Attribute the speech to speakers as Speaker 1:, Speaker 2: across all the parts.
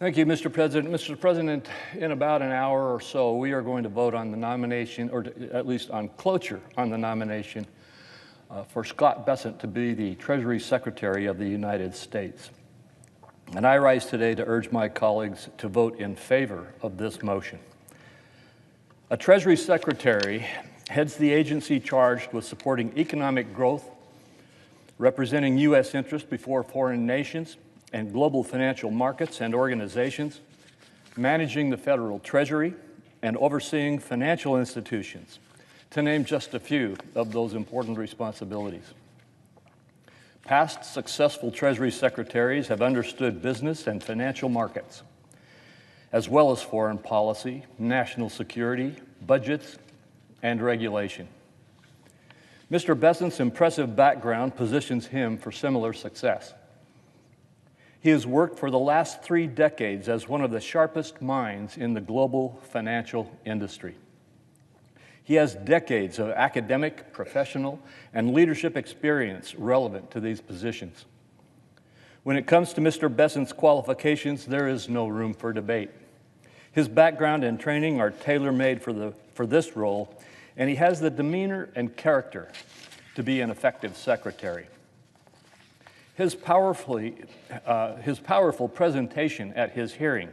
Speaker 1: Thank you, Mr. President. Mr. President, in about an hour or so, we are going to vote on the nomination, or at least on cloture on the nomination for Scott Bessent to be the Treasury Secretary of the United States. And I rise today to urge my colleagues to vote in favor of this motion. A Treasury Secretary heads the agency charged with supporting economic growth, representing U.S. interests before foreign nations and global financial markets and organizations, managing the federal treasury, and overseeing financial institutions, to name just a few of those important responsibilities. Past successful Treasury secretaries have understood business and financial markets, as well as foreign policy, national security, budgets, and regulation. Mr. Bessent's impressive background positions him for similar success. He has worked for the last 3 decades as one of the sharpest minds in the global financial industry. He has decades of academic, professional, and leadership experience relevant to these positions. When it comes to Mr. Bessent's qualifications, there is no room for debate. His background and training are tailor-made for this role, and he has the demeanor and character to be an effective secretary. His powerful presentation at his hearing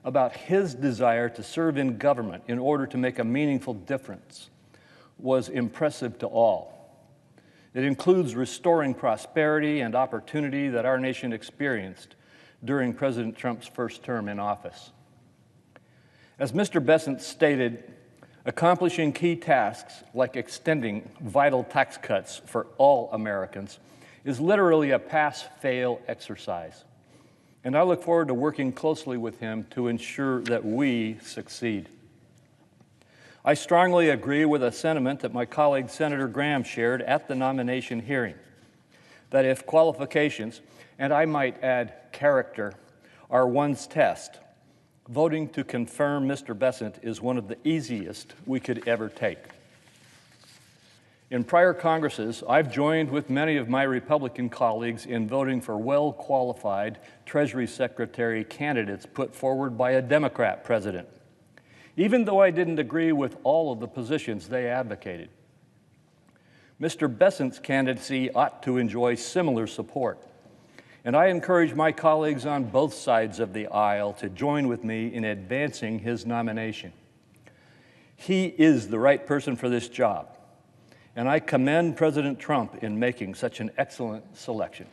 Speaker 1: about his desire to serve in government in order to make a meaningful difference was impressive to all. It includes restoring prosperity and opportunity that our nation experienced during President Trump's first term in office. As Mr. Bessent stated, accomplishing key tasks like extending vital tax cuts for all Americans is literally a pass-fail exercise. And I look forward to working closely with him to ensure that we succeed. I strongly agree with a sentiment that my colleague Senator Graham shared at the nomination hearing, that if qualifications, and I might add character, are one's test, voting to confirm Mr. Bessent is one of the easiest we could ever take. In prior Congresses, I've joined with many of my Republican colleagues in voting for well-qualified Treasury Secretary candidates put forward by a Democrat president, even though I didn't agree with all of the positions they advocated. Mr. Bessent's candidacy ought to enjoy similar support, and I encourage my colleagues on both sides of the aisle to join with me in advancing his nomination. He is the right person for this job, and I commend President Trump in making such an excellent selection.